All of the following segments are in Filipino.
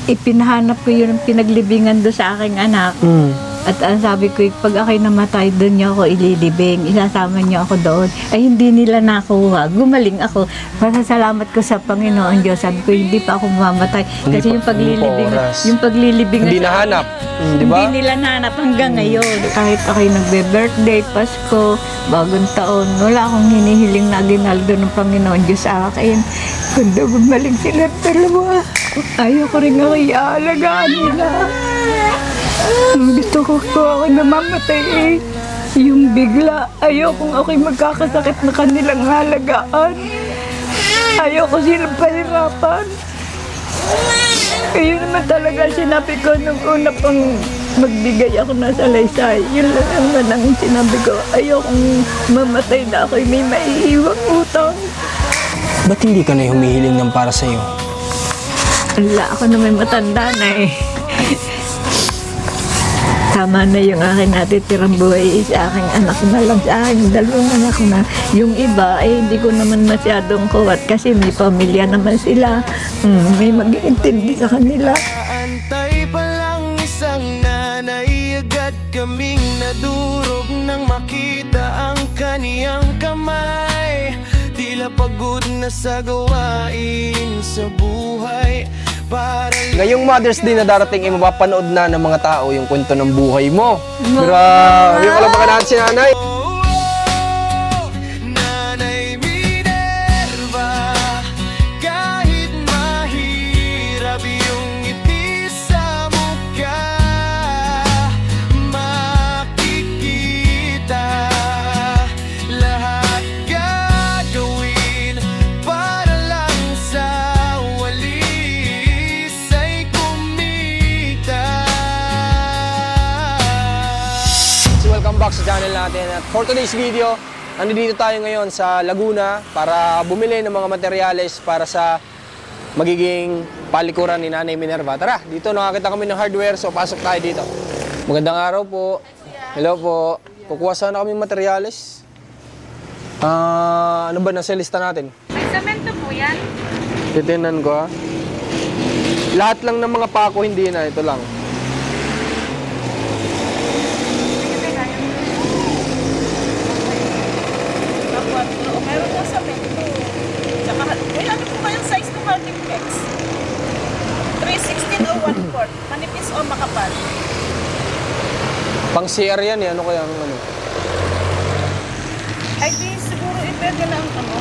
ipinahanap ko yung pinaglibingan doon sa aking anak. At ang sabi ko, pag ako'y namatay, doon niyo ako ililibing. Isasama niyo ako doon. Ay, hindi nila nakuha. Gumaling ako. Pasasalamat ko sa Panginoon Diyos. Sabi ko, hindi pa ako mamamatay. Kasi yung paglilibing Hindi nahanap. Di ba? hindi nila nahanap hanggang ngayon. Kahit ako'y nagbe-birthday, Pasko, bagong taon, wala akong hinihiling na ginaldo ng Panginoon Diyos sa akin. Kundi bumalik sila dalawa. Ayoko rin ako iaalagaan nila. Gusto ko ako namamatay eh. Yung bigla, ayokong ako'y magkakasakit na kanilang halagaan. Ayoko silang pahirapan. Yun naman talaga sinabi ko nung una pang magbigay ako na salaysay. Yun lang naman ang sinabi ko. Ayokong mamatay na ako'y may maiiwang utang. Ba't hindi ka na humihiling ng para sa'yo? Wala ako na may matanda na eh. Tama na yung aking natitirang buhay sa aking anak na lang, sa aking dalawang anak na. Yung iba, hindi ko naman masyadong kuwat kasi may pamilya naman sila. May mag-iintindi sa kanila. Antay pa lang isang nanay, agad kaming nadurog nang makita ang kaniyang kamay. Tila pagod na sa gawain sa buhay. Ngayong Mother's Day na darating ay mapapanood na ng mga tao yung kwento ng buhay mo. Grabe, wala pa ka natin si nanay. Nanay Minerva, kahit mahirap yung ngiti sa mukha, makikita lahat gagawin para lang sa walis ay kumita. Welcome back sa channel natin. At for today's video, nandito tayo ngayon sa Laguna para bumili ng mga materyales para sa magiging palikuran ni Nanay Minerva. Tara, dito nakakita kami ng hardware, so pasok tayo dito. Magandang araw po. Hello po. Kukuha sana kami ng materyales. Ano ba nasa lista natin? May semento po yan. Titinan ko ha. Lahat lang ng mga pako hindi na, ito lang. Meron po semento. Tsaka, may ano po kayong size ng halting pex? 316 o 1/4. Manipis o makapal? Pang CR yan eh. Ano kaya ang ano? Ay, di siguro pwede na ang ano.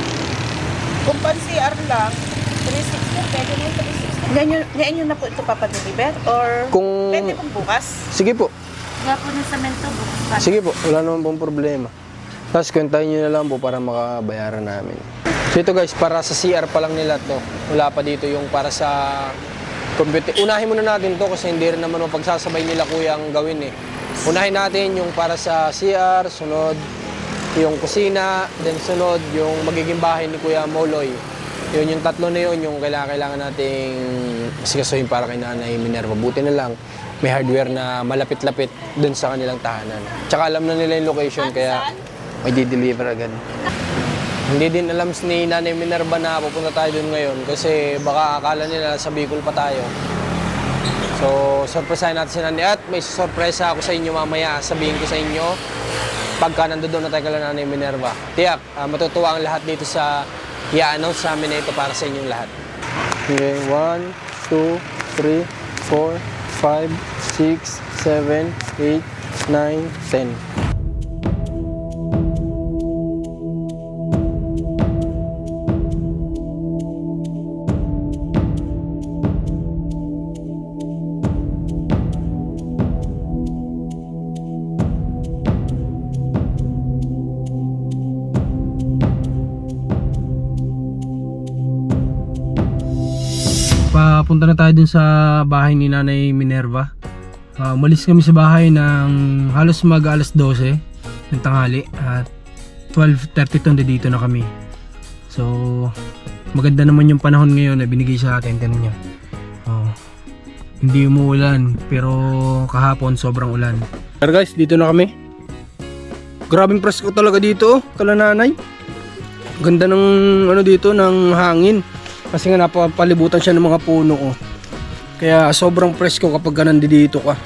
Kung pan CR lang, 316, pwede na yung 316. Ngayon nyo na po ito papadeliver? Or Kung- pwede pong bukas? Sige po. Nga po ng semento bukas pa. Sige po, wala naman pong problema. Tapos kwentahin nyo na lang po para makabayaran namin. So ito guys, para sa CR pa lang nila to. Wala pa dito yung para sa computer. Unahin muna natin to kasi hindi rin naman mapagsasabay nila kuya ang gawin eh. Unahin natin yung para sa CR, sunod yung kusina, then sunod yung magiging bahay ni Kuya Moloy. Yun yung tatlo na yun, yung kailangan nating sikasuhin para kay Nanay Minerva. Buti na lang, may hardware na malapit-lapit dun sa kanilang tahanan. Tsaka alam na nila yung location, kaya may di-deliver agad. Hindi din alam ni Nanay Minerva na pupunta tayo dun ngayon kasi baka akala nila sa Bicol pa tayo. So, surpresahin natin si Nanay at may sorpresa ako sa inyo mamaya. Sabihin ko sa inyo pagka nandoon na tayo kay Nanay Minerva. Tiyak, matutuwa ang lahat dito sa i-announce sa amin na ito para sa inyong lahat. Okay, 1, 2, 3, 4, 5, 6, 7, 8, 9, 10. Papunta na tayo dun sa bahay ni Nanay Minerva. Umalis kami sa bahay ng halos mag-alas 12 ng tanghali at 12:32 dito na kami. So maganda naman yung panahon ngayon na binigay sa atin. Tingnan nyo. Hindi umuulan pero kahapon sobrang ulan. Pero guys, dito na kami. Grabing presko talaga dito, kala nanay. Ganda ng ano dito, ng hangin. Kasi nga napapalibutan siya ng mga puno. Kaya sobrang presko kapag nandito ka.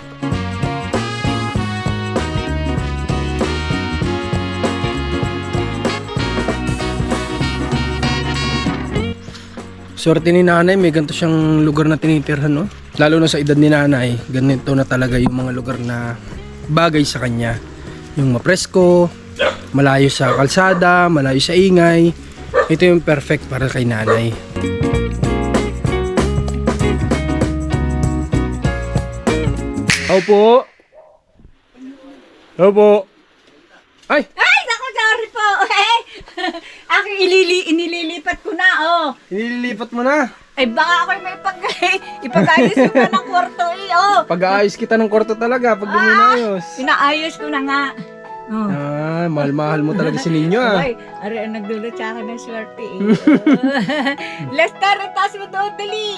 Swerte ni nanay, may ganito siyang lugar na tinitirhan, no? Lalo na sa edad ni nanay, ganito na talaga yung mga lugar na bagay sa kanya. Yung mapresko, malayo sa kalsada, malayo sa ingay. Ito yung perfect para kay nanay. Opo. Opo. Ay! Ay, naku, sorry po. Aking inililipat ko na, oh. Nililipat mo na. Ay, baka ako may ipag-ayos ko na ng kwarto, oh. Pag-aayos kita ng kwarto talaga pag duminayos. Inaayos ko na nga. Oh. Ah, mahal-mahal mo talaga si Ninyo ah. Ay, ari ang nagdulot sa akin ng swerte, eh. Lester, taas mo doon, dali.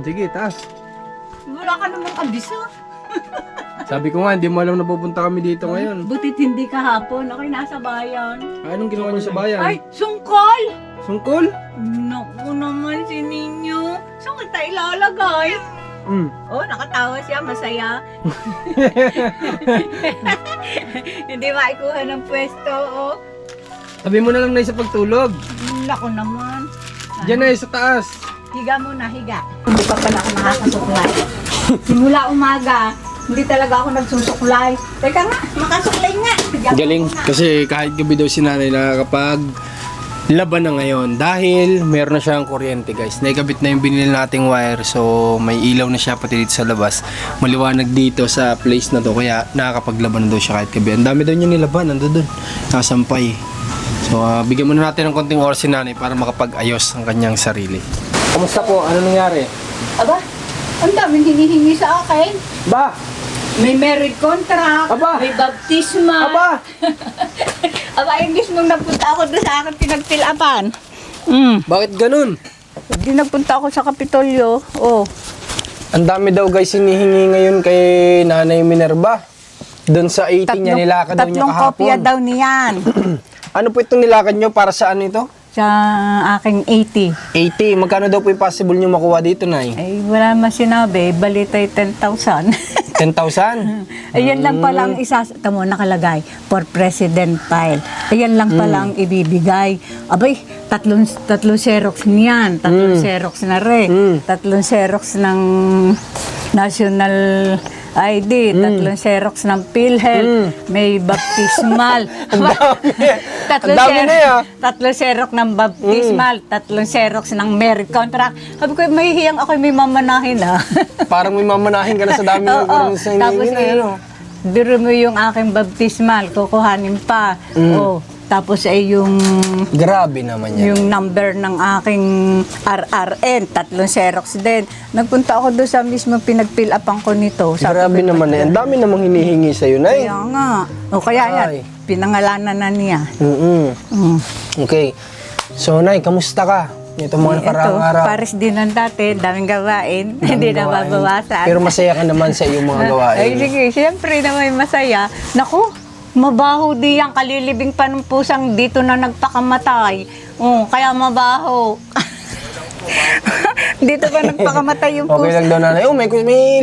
Sige, taas. Wala ka namang abiso. Sabi ko nga, hindi mo alam na pupunta kami dito ngayon. Butit hindi kahapon, ako'y nasa bayan. Anong ginawa niyo sa bayan? Ay, sungkol! Sungkol? Naku naman si Ninyo. Saan kita ilalagay? Oh, nakatawa siya, masaya. Hindi maikuha ng pwesto, oh. Sabi mo na lang na sa pagtulog. Naku naman. Diyan na sa taas. Higa muna, higa. Hindi pa pala ako nakakasuklay. Simula umaga, hindi talaga ako nagsusuklay. Teka nga, makasuklay nga. Higa Galing. muna. Kasi kahit gabi daw si nanay nakakapag laban na ngayon dahil meron na siyang kuryente guys. Naikabit na yung binili nating wire, so may ilaw na siya pati dito sa labas. Maliwanag dito sa place na to kaya nakakapaglaban na daw siya kahit gabi. Ang dami daw niya nilaban, nando doon. Nasampay. So bigyan muna natin ng konting oras si nanay para makapag-ayos ang kanyang sarili. Kamusta po? Ano nangyari? Aba, ang daming hinihingi sa akin. Ba? May marriage contract, Aba! may baptisma. Aba! Aba, imbis nung nagpunta ako doon sa akin pinagtilapan. Bakit ganun? Hindi nagpunta ako sa Kapitolyo. Oh. Ang dami daw guys hinihingi ngayon kay Nanay Minerva. Doon sa 80 niya nilakad daw niya tatlong kahapon. kopya daw niyan. Ano po itong nilakad nyo? Para saan ito? Sa aking 80. 80. Magkano daw po yung possible nyo makuha dito, Nay? Ay, wala naman sinabi. Balitay 10,000. 10,000? Ayan lang pala ang isa. Tamo, nakalagay. For President file. Ayan lang pala ang ibibigay. Abay, tatlong Xerox niyan. Tatlong Xerox na rin. Tatlong Xerox ng National ID. Tatlong Xerox ng PhilHealth. May baptismal. Tatlong Ang dami na yan. Tatlong Xerox ng baptismal. Tatlong Xerox ng merit contract. Sabi ko, may hiyang ako may mamanahin ah. Parang may mamanahin ka na sa dami ng Oo, sa tapos hinihingi na, ano? biro mo yung aking baptismal, kukuhanin pa. Oh, tapos ay yung Grabe naman yan. yung number ng aking RRN, tatlong Xerox din. Nagpunta ako doon sa mismo pinag-fill upan ko nito. Grabe naman na yan. Ang dami namang hinihingi sa'yo, Nay. Kaya nga. O kaya yan, Ay. pinangalanan na niya. Okay. So, Nay, kamusta ka? Ito mga nakaraang araw. Pares din ng dati, daming gawain. Hindi na Gawain. babawasan. Pero masaya ka naman sa iyong mga gawain. Ay, sige, siyempre na may masaya. Naku, mabaho di yan. Kalilibing pa ng pusang dito na nagpakamatay. Kaya mabaho. Dito pa nagpakamatay yung Okay pusa. lang daw, Nanay. Oh, may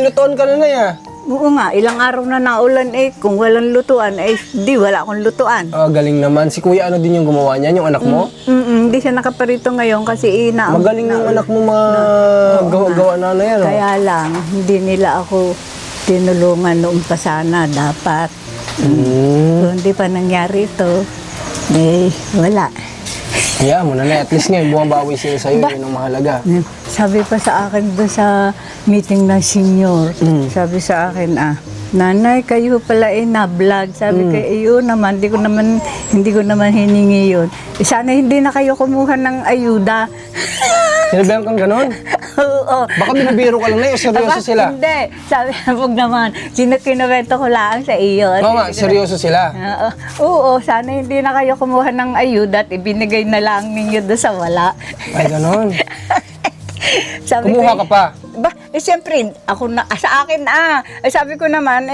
lutoon ka na, Nay, ah. Oo nga, ilang araw na naulan eh. Kung walang lutuan, eh, di wala akong lutuan. Ah, galing naman. Si Kuya, ano din yung gumawa niyan? Yung anak mo? Hindi siya nakaparito ngayon kasi ina. Magaling yung anak mo gawa na yan. Oh. Kaya lang, hindi nila ako tinulungan noong pa sana. Dapat. Kung hindi pa nangyari ito, eh, wala. Yeah, mo na na. At least ngayon, bumabawi sila sa'yo. Yun ang mahalaga. Sabi pa sa akin doon sa meeting ng senior, sabi sa akin, Nanay, kayo pala na-vlog. Sabi ko, yun naman, hindi ko naman hiningi yun. Sana hindi na kayo kumuha ng ayuda. Sinabihan kang ganon? Oo. Baka binibiro ka lang na, seryoso Aba, sila. Hindi. Sabi, wag naman. Kinuwento ko lang sa iyo. Oo nga, seryoso sila. Oo, sana hindi na kayo kumuha ng ayuda at ibinigay na lang ninyo doon sa wala. Ay, ganon. Sabi Kumuha ko, ka pa. Ba, siyempre, ako na, sa akin sabi ko naman,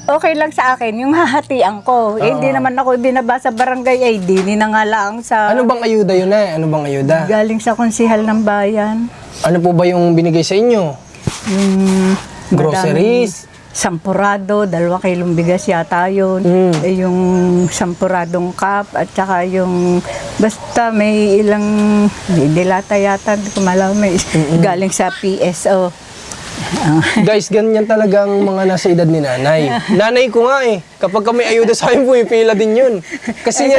okay lang sa akin, yung hahatian ko. Hindi naman ako binaba sa barangay, di na nga lang sa... Ano bang ayuda yun, Nay? Ano bang ayuda? Galing sa konsihal ng bayan. Ano po ba yung binigay sa inyo? Yung Groceries. sampurado, 2 kilong bigas yata yun. Eh, yung sampuradong cup at saka yung basta may ilang dilata yata, hindi ko malaman, galing sa PSO. Guys, ganyan talagang mga nasa edad ni nanay. Nanay ko nga eh. Kapag kami ayuda sa akin, pumipila din yun. Kasi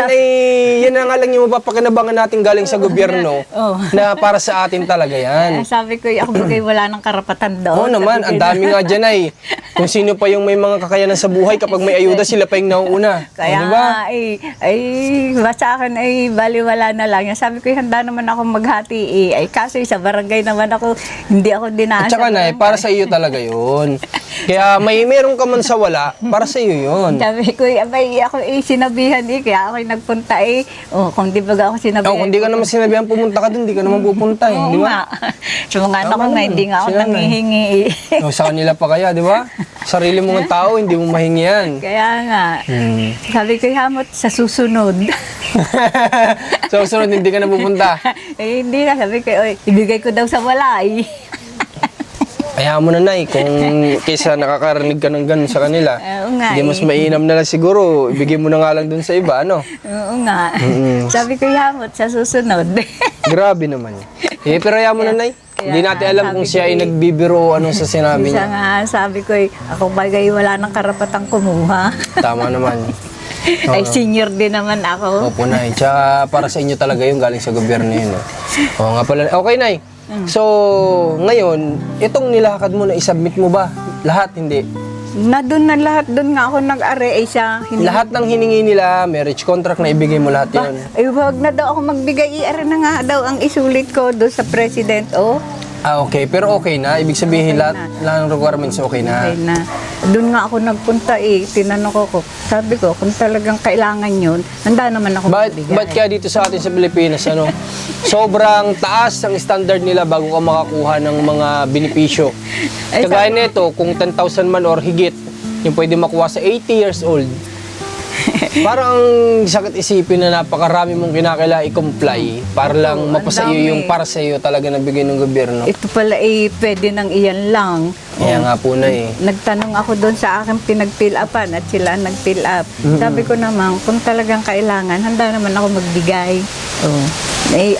yan na nga lang yung mapapakinabangan natin galing sa gobyerno Oh. na para sa atin talaga yan. Sabi ko, ako bagay wala ng karapatan doon. Oo naman, ang dami nga dyan ay. Kung sino pa yung may mga kakayanan sa buhay, kapag may ayuda, sila pa yung nauuna. Kaya O, diba? nga, sa akin ay baliwala na lang. Sabi ko, handa naman ako maghati kaso sa barangay naman ako, hindi ako dinaan. At saka na, para sa iyo talaga yun. Kaya meron ka man sa wala, para sa iyo yun. Sabi ko, ako sinabihan kaya ako nagpunta kung di ba ako sinabihan. Kung di ka naman sinabihan pumunta ka dun, di ka naman pupunta eh, Oo di ba? nga. So mga anak ko Tama na, naman. hindi nga ako Sila na. nangihingi O, sa kanila pa kaya, di ba? Sarili mong tao, hindi mo mahingi yan. Kaya nga, sabi ko, hamot sa susunod. So, sunod, hindi ka na pupunta. Hindi na, sabi ko, ibigay ko daw sa wala Kaya mo na, Nay, kung kaysa nakakarinig ka ng ganun sa kanila, Oo nga, hindi mas mainam na lang siguro, ibigay mo na nga lang dun sa iba, ano? Oo nga. Sabi ko, hamot sa susunod. Grabe naman. Pero kaya mo na, Nay. Hindi natin alam kung siya ay nagbibiro o anong sa sinabi Isa niya. nga, sabi ko, ako bagay wala ng karapatang kumuha. Tama naman. Ay, senior din naman ako. Opo, Nay. Tsaka para sa inyo talaga yung galing sa gobyerno yun. Oo nga pala. Okay, Nay. So, ngayon, itong nilakad mo na isubmit mo ba? Lahat, hindi? Na lahat doon nga ako nag-are siya. Lahat ng hiningi nila, marriage contract na ibigay mo lahat yun. Ay, wag na daw ako magbigay. I-are na nga daw ang isulit ko doon sa president. Ah, okay. Pero okay na? Ibig sabihin, Okay lahat ng requirements okay na? Okay na. Doon nga ako nagpunta Tinanong ko, sabi ko, kung talagang kailangan yun, handa naman ako magbigay. Ba't kaya dito sa atin sa Pilipinas, sobrang taas ang standard nila bago ka makakuha ng mga benepisyo. Ay, Kagaya nito, kung 10,000 man or higit, yung pwede makuha sa 80 years old, parang sakit isipin na napakarami mong kinakailangan i-comply para lang Oo, mapasa ang iyo dami. yung para sa iyo talaga nabigay ng gobyerno. Ito pala pwede nang iyan lang. Kaya nga po na Nagtanong ako doon sa akin pinag-fill upan at sila nag-fill up. Sabi ko naman, kung talagang kailangan, handa naman ako magbigay.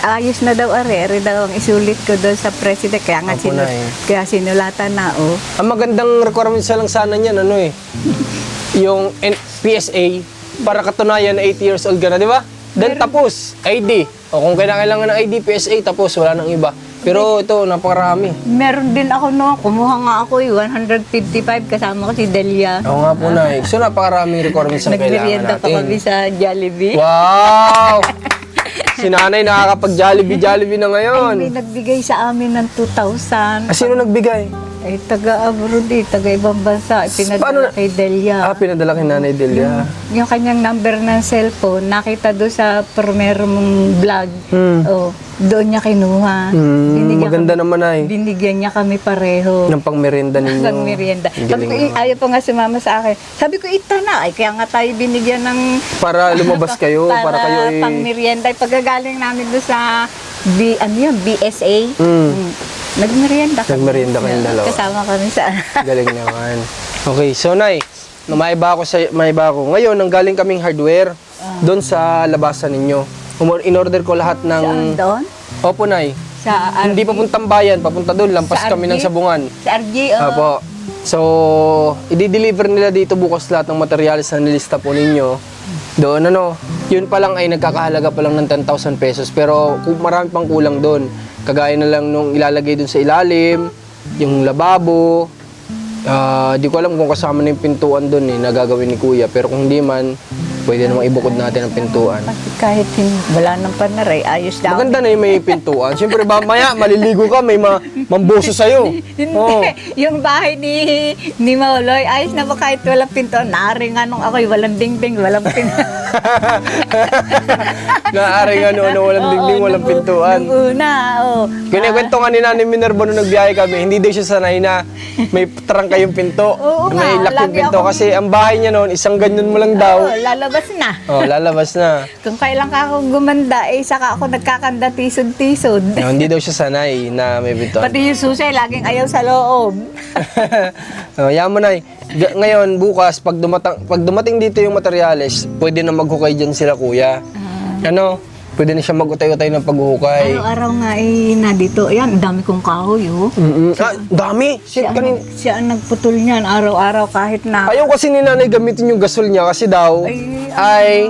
Ayos na daw are daw ang isulit ko doon sa president. Kaya nga Opo na kaya sinulatan na Ang magandang requirements lang sana niyan, yung PSA, para katunayan na 80 years old ka na, di ba? Then tapos, ID. O kung kailangan ng ID, PSA, tapos wala nang iba. Pero ito, napakarami. Meron din ako noon, kumuha nga ako 155 kasama ko si Delia. Oo nga po, Nay. So, napakaraming requirements ang kailangan Nagmerienda pa kami natin. sa Jollibee. Wow! Si Nanay nakakapag-Jollibee na ngayon. May nagbigay sa amin ng 2,000. Sino nagbigay? Ay, taga-abroad taga-ibang bansa. Pinadala Paano- kay Delia. Pinadala kay Nanay Delia. Yung kanyang number ng cellphone, nakita doon sa primero mong vlog. Doon niya kinuha. Maganda naman, Nay. Binigyan niya kami pareho. Ng pang-merienda ninyo. Hanggang merienda. Ang Sabi galing ko, naman. ayaw pa nga sumama sa akin. Sabi ko, ita na. Ay, kaya nga tayo binigyan ng Para lumabas kayo, para kayo pang merienda. Pagkagaling namin doon sa BSA. Nagmerienda kami. Nagmerienda kayong dalawa. Kasama kami sa... Galing naman. Okay, so Nay, maiba ako. Ngayon, nanggaling kaming hardware doon sa labasan ninyo. In-order ko lahat ng... Saan doon? Opo, Nay. Sa Hindi papuntang bayan, papunta doon. Lampas Sa kami RG? ng Sabungan. Sa RG, Opo. So, i-deliver nila dito bukas lahat ng materials na nilista po ninyo. Doon, yun pa lang ay nagkakahalaga pa lang ng 10,000 pesos. Pero marami pang kulang doon. Kagaya na lang nung ilalagay doon sa ilalim, yung lababo. Di ko alam kung kasama na yung pintuan doon na gagawin ni Kuya. Pero kung hindi man, pwede namang ibukod natin ang pintuan. kahit wala nang panaray, ayos daw. Maganda na yung may pintuan. Siyempre, maya, maliligo ka, may mambuso sa'yo. Hindi. Oo. Yung bahay ni Mauloy, ayos na ba kahit walang pinto? Naaring anong ako'y walang dingding, walang pinto. Naari nga noon na walang dingding, walang pintuan. Nung una, Kinikwento nga ni Nanay Minerva nung nagbiyahe kami, hindi daw siya sanay na may trangka yung pinto. Oo may nga, lock yung lagi pinto. akong- Kasi ang bahay niya noon, isang ganyan mo lang daw. lalabas lalabas na. Oh, lalabas na. Kung kailan ka ako gumanda, saka ako nagkakanda tisod-tisod. Hindi daw siya sanay na may biton. Pati yung susi, laging ayaw sa loob. Yaman mo, Nay. Ngayon, bukas, pag dumating dito yung materyales, pwede na maghukay dyan sila, kuya. Ano? Pwede na siya mag-utay-utay ng paghuhukay. Araw-araw nga na dito. Ayan, dami kong kahoy, oh. Dami! Siya ang nagputol niyan araw-araw kahit na... Ayaw kasi ni nanay gamitin yung gasol niya kasi daw ay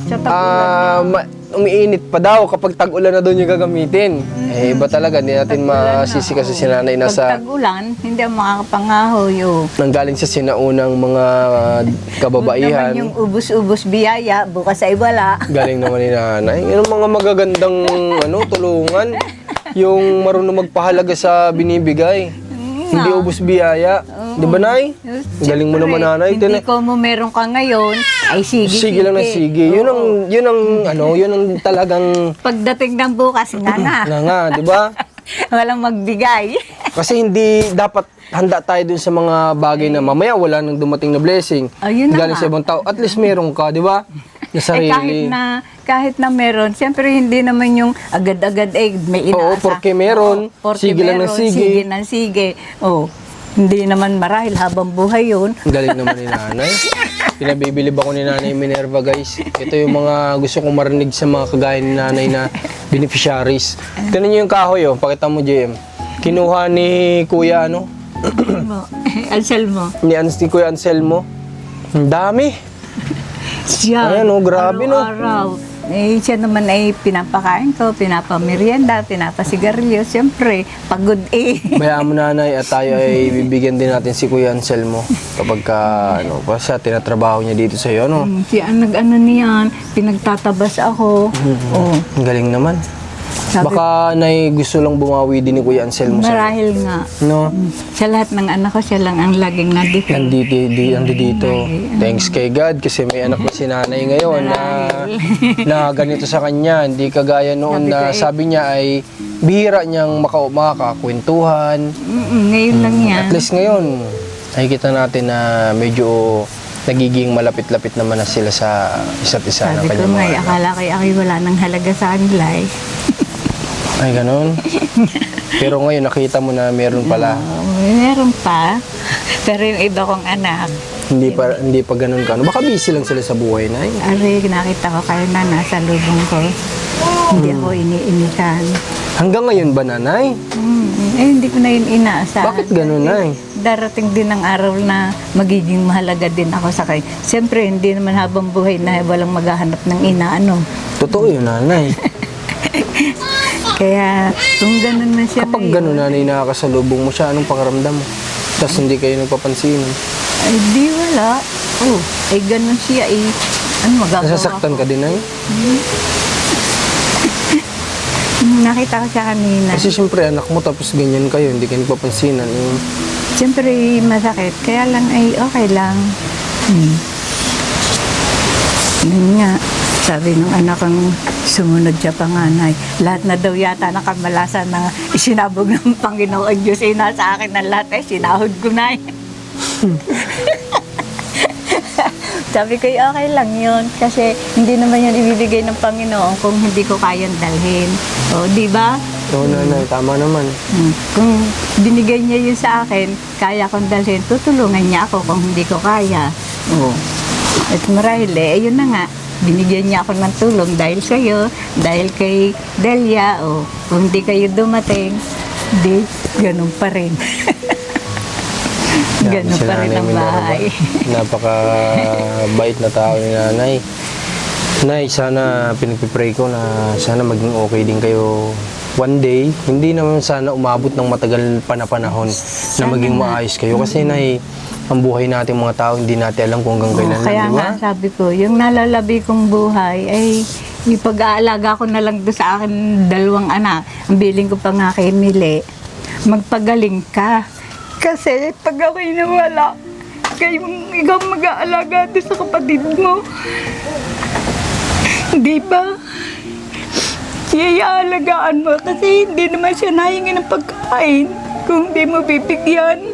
Sa tagulan umiinit pa daw kapag tag-ulan na doon yung gagamitin. Iba talaga, hindi natin masisi kasi si nanay Pag nasa tag-ulan, hindi ang makakapangahoy, oh. nanggaling sa sinaunang mga kababaihan. Naman yung ubus-ubus biyaya, bukas ay wala. Galing naman ni nanay. Yung mga magagandang tulungan. Yung marunong magpahalaga sa binibigay. Hindi ubus biyaya. Di ba, Nay? Galing mo naman, nanay. Hindi ko mo meron ka ngayon, ay sige. Sige lang na sige. Yun ang talagang Pagdating ng bukas, nga. di ba? Walang magbigay. Kasi hindi dapat handa tayo dun sa mga bagay na mamaya wala nang dumating na blessing. Ayun na Galing nga. sa ibang tao. At least meron ka, di ba? Na sarili. Kahit na meron, siyempre hindi naman yung agad-agad may inaasa. Oo, porque meron. Sige lang ng sige. Sige ng sige. Oh, hindi naman marahil habang buhay yun. Galing naman ni nanay. Pinabibilib ako ni nanay Minerva, guys. Ito yung mga gusto kong marinig sa mga kagaya ni nanay na beneficiaries. Tignan niyo yung kahoy, oh. Pakita mo, JM. Kinuha ni Kuya, Anselmo. ni Kuya Anselmo. Ang dami. Siya. Ayan, oh, grabe, no? Araw-araw. Siya naman ay pinapakain ko, pinapamerienda, pinapasigarilyo. Siyempre, pagod Bayaan mo, nanay, at tayo ay bibigyan din natin si Kuya Anselmo kapag siya tinatrabaho niya dito sa iyo, no? Siya ang nag-ano niyan, pinagtatabas ako. Oh, Ang galing naman. sabi, Baka gusto lang bumawi din ni Kuya Anselmo sa marahil nga. no? Sa lahat ng anak ko, siya lang ang laging nandito. Nandito. Thanks kay God kasi may anak na si nanay ngayon na ganito sa kanya. Hindi kagaya noon na sabi niya ay bihira niyang makakakwentuhan. Ngayon lang yan. At least ngayon, nakikita natin na medyo nagiging malapit-lapit naman na sila sa isa't isa ng Sabi ko kanyang nga, mga anak. akala kay Aki wala nang halaga sa kanila Ay, ganun. Pero ngayon, nakita mo na meron pala. Meron pa. Pero yung iba kong anak, Hindi pa ganun ka. Baka busy lang sila sa buhay na yun. ari, nakita ko kayo na nasa lubong ko. Hindi ako iniinitan. Hanggang ngayon ba, nanay? Hindi ko na yun inaasahan. Bakit ganun, nay? Darating din ang araw na magiging mahalaga din ako sa kanya. Siyempre, hindi naman habang buhay na walang maghahanap ng inaano. Totoo yun, nanay. Kaya, kung ganun na siya Kapag ngayon, ganun, nanay, nakakasalubong mo siya, anong pakiramdam mo? Tapos hindi kayo nagpapansin. ay di wala. Oh, ay ganun siya magagawa Nasasaktan ka din, nay? Nakita ko siya kanina. Kasi siyempre, anak mo, tapos ganyan kayo, hindi kayo nagpapansinan. Siyempre, masakit. Kaya lang ay okay lang. Yun nga. Sabi nung anak kong sumunod siya panganay. Lahat na daw yata nakamalasan na isinabog ng Panginoon Diyos. Nasa akin na lahat sinahod ko na Sabi ko, okay lang yun. Kasi hindi naman yan ibibigay ng Panginoon kung hindi ko kayang dalhin. O, di ba? Oo, nanay, tama naman. Kung binigay niya yun sa akin, kaya kong dalhin, tutulungan niya ako kung hindi ko kaya. Oo. At marahil ayun na nga. Binigyan niya ako ng tulong dahil sa'yo, dahil kay Delia, o kung di kayo dumating, di, ganun pa rin. Ganun Si pa rin Nanay ang Minerva. bahay. Napaka-bait na tao ni nanay. Nay, sana pinagpipray ko na sana maging okay din kayo one day. Hindi naman sana umabot ng matagal pa na panahon na maging maayos kayo. Kasi nay, ang buhay natin mga tao, hindi natin alam kung hanggang kailan lang, Kaya di ba? nga, sabi ko, yung nalalabi kong buhay ay ipag-aalaga ko na lang doon sa akin 2 anak. Ang biling ko pa nga kay Mili, magpagaling ka. Kasi pag ako'y nawala, ikaw mag-aalaga doon sa kapatid mo. Di ba? Iaalagaan mo kasi hindi naman siya nahingi ng pagkain kung di mo bibigyan.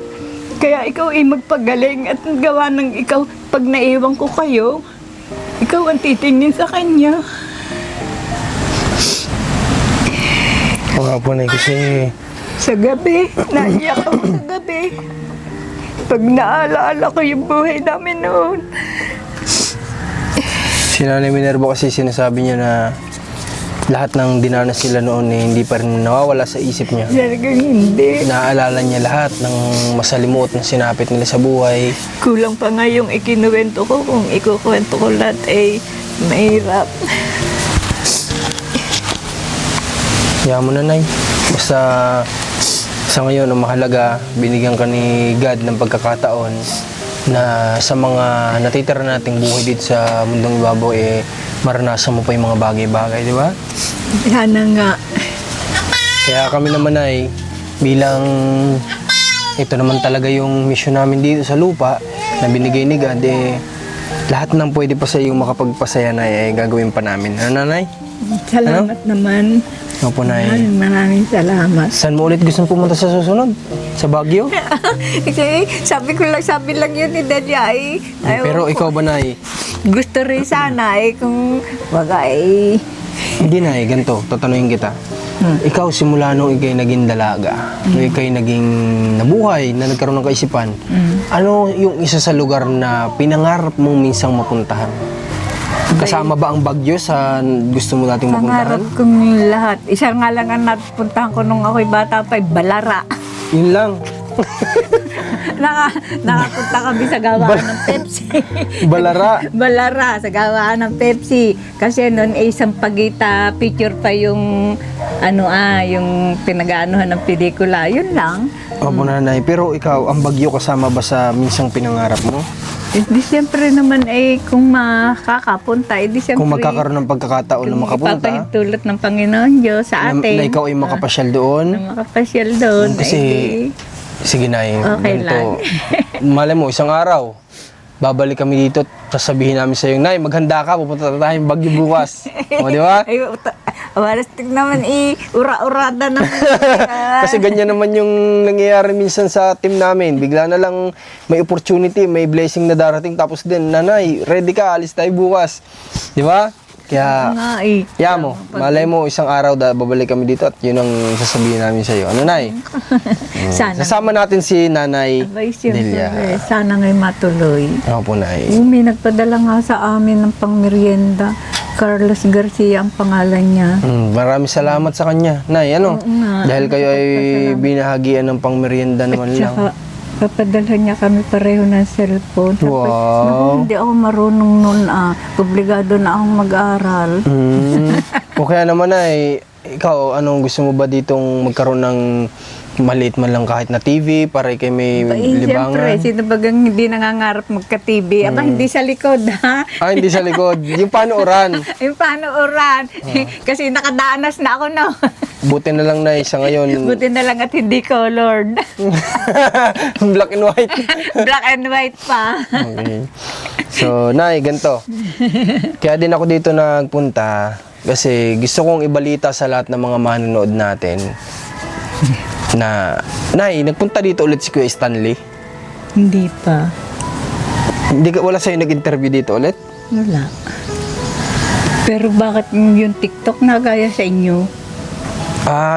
Kaya ikaw ay magpagaling at gawa ng ikaw pag naiwan ko kayo, Ikaw ang titingin sa kanya. Oo nga po, Nay, kasi Sa gabi, naiyak ako sa gabi. Pag naaalala ko yung buhay namin noon. si Nanay Minerva kasi sinasabi niya na lahat ng dinanas sila noon eh, hindi pa rin nawawala sa isip niya. Talagang hindi. Naaalala niya lahat ng masalimuot na sinapit nila sa buhay. Kulang pa nga yung ikinuwento ko. Kung ikukwento ko lahat ay mahirap. Kaya mo na, Nay. Basta sa ngayon, ang mahalaga, binigyan ka ni God ng pagkakataon na sa mga natitira nating buhay dito sa mundong ibabaw, eh, maranasan mo pa yung mga bagay-bagay, di ba? Sana nga. Kaya kami naman ay bilang ito naman talaga yung mission namin dito sa lupa na binigay ni God, eh, lahat ng pwede pa sa iyong makapagpasaya na eh, gagawin pa namin. Ano, Nanay? Salamat naman. Opo, Nay. Maraming salamat. Saan mo ulit gusto pumunta sa susunod? Sa Baguio? Kasi sabi lang yun ni Delia eh. Ayaw Pero ko. ikaw ba, Nay? Gusto rin sana eh kung baga eh. Hindi, Nay. Ganito, tatanungin kita. Ikaw, simula nung ikay naging dalaga, nung ikay naging nabuhay, na nagkaroon ng kaisipan, ano yung isa sa lugar na pinangarap mong minsang mapuntahan? Kasama ba ang Baguio sa gusto mo nating mapuntahan? Pangarap kong lahat. Isa nga lang ang napuntahan ko nung ako'y bata pa, Balara. Yun lang. Nakapunta kami sa gawaan ng Pepsi. Balara. Balara, sa gawaan ng Pepsi. Kasi noon ay isang pagita picture pa yung yung pinag-aanohan ng pelikula. Yun lang. Opo, Nanay. Pero ikaw, ang Baguio kasama ba sa minsang pinangarap mo? Di siyempre naman kung makakapunta, di siyempre. Kung magkakaroon ng pagkakataon na makapunta, ipapahintulot ng Panginoon Diyos sa atin. na ikaw ay makapasyal doon, Na makapasyal doon. kasi sige, Nay, Okay ganito. Malay mo, isang araw, babalik kami dito, sasabihin namin sa iyo, Nay, maghanda ka, pupunta tayong Baguio bukas. O, di ba? Warastig naman ura-urada naman. Kasi ganyan naman yung nangyayari minsan sa team namin. Bigla na lang may opportunity, may blessing na darating, tapos din, Nanay, ready ka, alis tayo bukas. Di ba? Kaya, kaya mo, malay mo, isang araw babalik kami dito at yun ang sasabihin namin sa iyo. Ano, Nay? Sana. Sasama natin si Nanay Abay, siyempre, Delia. sana ngay matuloy. Opo, Nay. May nagpadala nga sa amin ng pangmerienda. Carlos Garcia ang pangalan niya. Maraming salamat sa kanya. Nay, ano? Oo nga. Dahil kayo ay binahagian ng pangmerienda naman lang. Tsaka, papadala niya kami pareho ng cellphone. Tapos, Wow. naku, hindi ako marunong nun obligado na akong mag-aral. O kaya naman ay, ikaw, anong gusto mo ba ditong magkaroon ng maliit man lang kahit na TV para ikay may Siyempre, libangan? sino bagang hindi nangangarap magka-TV? Aba, hindi sa likod, ha? Hindi sa likod. Yung panuoran. Yung panooran. Kasi nakadaanas na ako, no? Buti na lang, Nay, sa ngayon. Buti na lang at hindi colored. Black and white. Black and white pa. Okay. So, Nay, ganito. Kaya din ako dito nagpunta kasi gusto kong ibalita sa lahat ng mga manonood natin na, Nay, nagpunta dito ulit si Kuya Stanley. Hindi pa. Wala sa'yo nag-interview dito ulit? Wala. Pero bakit yung TikTok na gaya sa inyo?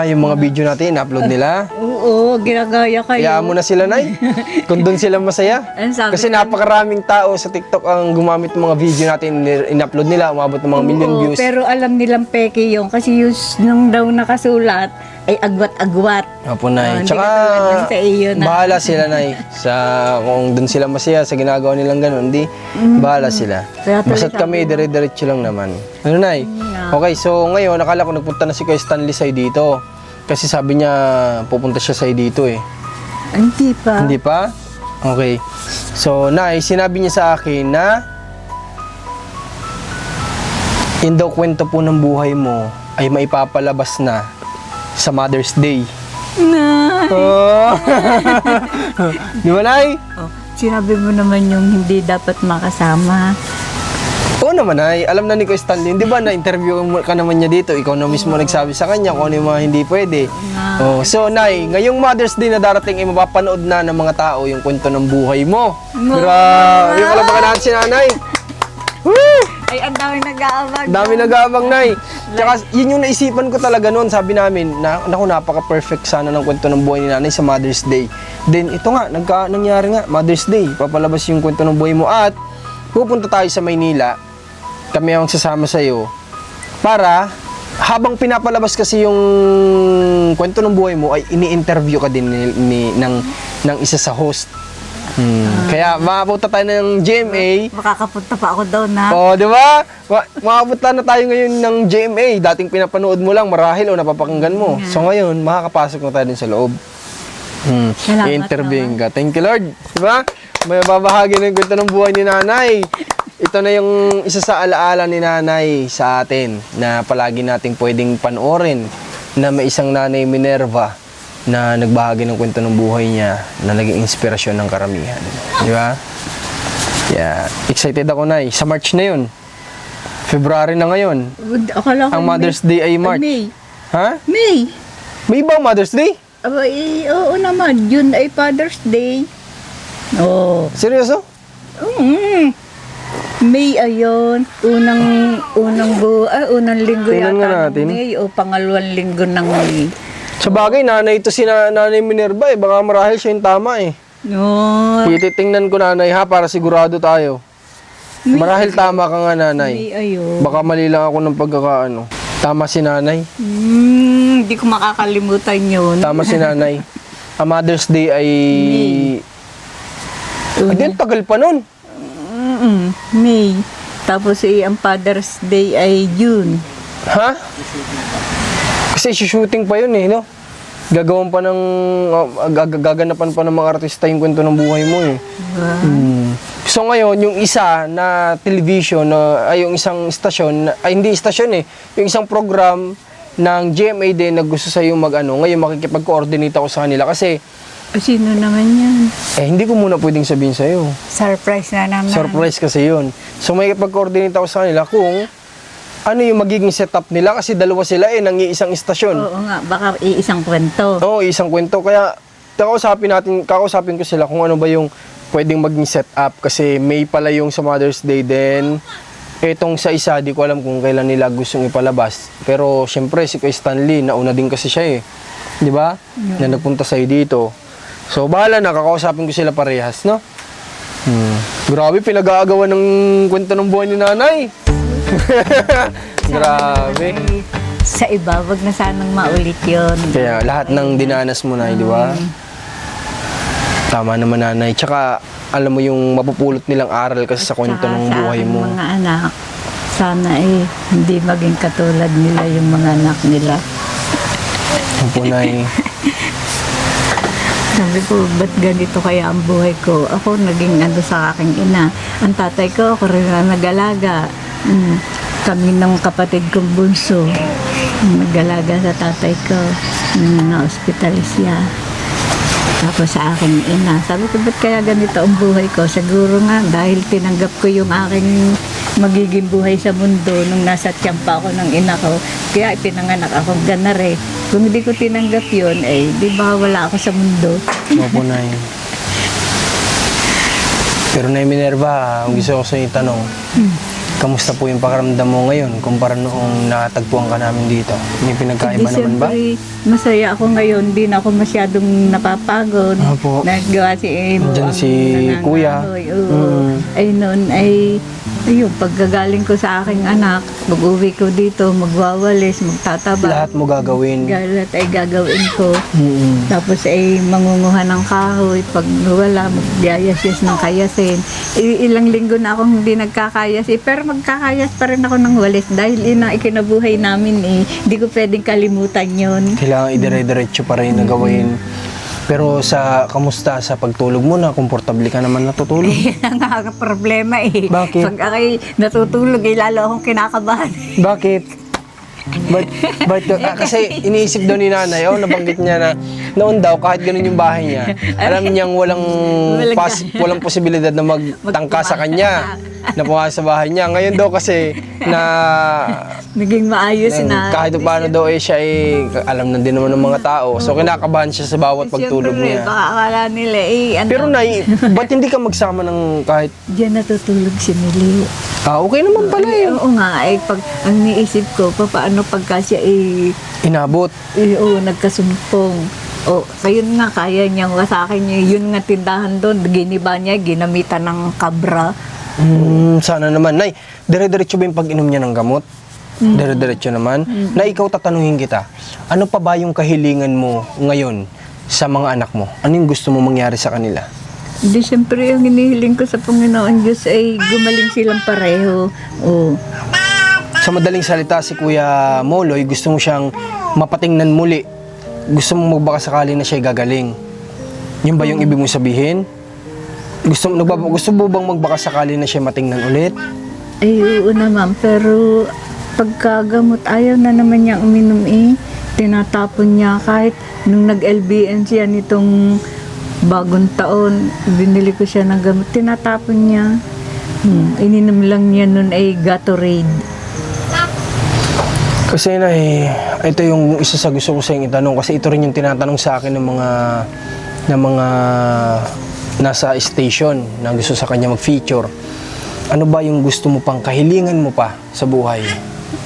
Yung mga video natin, in-upload nila. Oo, ginagaya kayo. Kaya mo na sila, Nay. Kung doon sila masaya. Ano sabi Kasi napakaraming tao sa TikTok ang gumamit ng mga video natin, in-upload nila, umabot ng mga million Oo, views. pero alam nilang peke yung kasi yung nung daw nakasulat ay agwat-agwat. Opo, Nay. Hindi Tsaka, katulad ng sa iyo na- bahala sila, Nay. Kung doon sila masaya sa ginagawa nilang ganun, di, bahala sila. Kaya tuloy Basta't kami, sabi mo. dire-diretso lang naman. Ano, Nay? Okay, so ngayon, nakala ko nagpunta na si Kuya Stanley sa'yo dito. Kasi sabi niya, pupunta siya sa'yo dito eh. Hindi pa. Hindi pa? Okay. So, Nay, sinabi niya sa akin na yun daw kwento po ng buhay mo ay maipapalabas na sa Mother's Day. Na. Oh. Di ba, Nay? Oh, sinabi mo naman yung hindi dapat makasama. Oo naman, Nay. Alam na ni Kuya Stanley. Di ba, na-interview ka naman niya dito. Ikaw na mismo nagsabi sa kanya kung ano yung mga hindi pwede. Oh, so, Nay, ngayong Mother's Day na darating, ay mapapanood na ng mga tao yung kwento ng buhay mo. Grabe. Yung pala natin si Nanay. Woo! Ay, ang dami nag-aabang. Dami nag-aabang, Nay. Tsaka, yun yung naisipan ko talaga noon. Sabi namin, naku, napaka-perfect sana ng kwento ng buhay ni nanay sa Mother's Day. Then, ito nga, nangyari nga, Mother's Day. Papalabas yung kwento ng buhay mo. At, pupunta tayo sa Maynila. Kami ang sasama sa'yo. Para, habang pinapalabas kasi yung kwento ng buhay mo, ay ini-interview ka din ng isa sa host. Kaya makapunta tayo ng GMA. Makakapunta pa ako doon, ha? Oh, di ba? Makapunta na tayo ngayon ng GMA. Dating pinapanood mo lang marahil o napapakinggan mo. So ngayon, makakapasok na tayo din sa loob. Salamat I-interviewin ka. Thank you, Lord. Di ba? May babahagi ng kwento ng buhay ni nanay. Ito na yung isa sa alaala ni nanay sa atin na palagi nating pwedeng panoorin na may isang nanay Minerva na nagbahagi ng kwento ng buhay niya na naging inspirasyon ng karamihan. Di ba? Yeah. Excited ako, Nay. Sa March na yun. February na ngayon. Akala ko Ang Mother's Day ay March. May. Ha? May. May ba Mother's Day? Aba, oo naman. June ay Father's Day. Oo. Seryoso? May ayon. Unang linggo Tingnan nga yata natin. ng May o pangalawang linggo ng May. Sa bagay, nanay ito si nanay Minerva eh. Baka marahil siya yung tama eh. No. Ititingnan ko nanay ha para sigurado tayo. Marahil tama ka nga nanay. May ayon. Baka mali lang ako ng pagkakaano. Tama si nanay. Hindi ko makakalimutan yun. Tama si nanay. Ang Mother's Day ay... Ay, din, tagal pa nun. May. Tapos ang Father's Day ay June. Ha? Kasi shooting pa yun eh, no? Gagawan pa ng... gaganapan pa ng mga artista yung kwento ng buhay mo eh. So ngayon, yung isa na television, ay yung isang istasyon, ay hindi istasyon eh, yung isang program ng GMA din na gusto sa'yo mag-ano, ngayon makikipag-coordinate ako sa kanila kasi Sino naman yan? hindi ko muna pwedeng sabihin sa'yo. Surprise na naman. Surprise kasi yun. So may makikipag-coordinate ako sa kanila kung ano yung magiging setup nila kasi dalawa sila eh, ng isang istasyon. Oo nga, baka iisang kwento. Oo, isang kwento. Kaya kakausapin ko sila kung ano ba yung pwedeng maging setup kasi may pala yung sa Mother's Day din. Etong sa isa, di ko alam kung kailan nila gustong ipalabas. Pero syempre si Kuya Stanley, nauna din kasi siya eh. Di ba? Na nagpunta sa'yo dito. So bahala na, kakausapin ko sila parehas, no? Grabe, pinag-aagawan ng kwento ng buhay ni nanay. Grabe. Sa iba, wag na sanang maulit yun. Kaya lahat ng dinanas mo na, di ba? Tama naman nanay. Tsaka alam mo yung mapupulot nilang aral kasi sa kwento ng buhay mo. Sa mga anak, sana hindi maging katulad nila yung mga anak nila. Ang punay. Sabi ko, ba't ganito kaya ang buhay ko? Ako naging sa aking ina. Ang tatay ko, ako rin na nag-alaga. Kami ng kapatid kong bunso. Nag-alaga sa tatay ko. Na-hospital siya. Tapos sa aking ina. Sabi ko, ba't kaya ganito ang buhay ko? Siguro nga, dahil tinanggap ko yung aking magiging buhay sa mundo nung nasa tiyan pa ako ng ina ko. Kaya pinanganak ako ganare. Kung hindi ko tinanggap yun, di ba wala ako sa mundo? Opo, Nay. Pero Nay Minerva, ang gusto ko sa itanong, kamusta po yung pakiramdam mo ngayon kumpara noong nakatagpuan ka namin dito? May pinagkaiba naman ba? Siyempre, masaya ako ngayon. Hindi na ako masyadong napapagod. Opo. Nagawa si Emo. Nandyan si Kuya. Ay noon ayun, pagkagaling ko sa aking anak, mag-uwi ko dito, magwawalis, magtataba. Lahat mo gagawin. Lahat ay gagawin ko. Tapos ay mangunguha ng kahoy. Pag wala, magyayas ng kayasin. Ilang linggo na akong hindi nagkakayas. Pero magkakayas pa rin ako ng walis dahil ikinabuhay namin Hindi ko pwedeng kalimutan yon. Kailangan idire-diretso pa rin na gawin. Pero kamusta sa pagtulog mo na? Komportable ka naman natutulog? Yan ang problema Bakit? Pag ako'y natutulog, lalo akong kinakabahan. Bakit? Kasi iniisip daw ni nanay, nabanggit niya na noon daw, kahit ganun yung bahay niya, alam niyang walang posibilidad na magtangka sa kanya, na pumasok sa bahay niya. Ngayon daw kasi, na Naging maayos na. kahit paano daw siya alam na din naman ng mga tao. So kinakabahan siya sa bawat pagtulog Siyempre, niya. baka akala nila, Pero nay, ba't hindi ka magsama ng kahit... diyan natutulog si Mili. okay naman pala Oo nga, pag ang niisip ko, paano pagka siya Inabot. nagkasumpong. Ayun nga, kaya niyang sa akin yun nga tindahan doon, giniba niya, ginamitan ng kabra. Sana naman. Nay, dire-diretso ba yung pag-inom niya ng gamot? Dire-diretso naman. Na ikaw tatanungin kita, ano pa ba yung kahilingan mo ngayon sa mga anak mo? Ano yung gusto mo mangyari sa kanila? Hindi, siyempre, ang hinihiling ko sa Panginoon Diyos ay gumaling silang pareho. Sa madaling salita, si Kuya Moloy, gusto mo siyang mapatingnan muli. Gusto mo magbakasakali na siya gagaling. Yun ba yung ibig mong sabihin? Gusto mo bang magbakasakali na siya matingnan ulit? Ay, oo naman, pero pagkagamot, ayaw na naman niya uminom tinatapon niya kahit nung nag-LBN siya nitong bagong taon, binili ko siya ng gamot, tinatapon niya. Ininom lang niya nun ay Gatorade. Kasi ito yung isa sa gusto ko sa itanong kasi ito rin yung tinatanong sa akin ng mga nasa station na gusto sa kanya mag-feature. Ano ba yung gusto mo pang kahilingan mo pa sa buhay?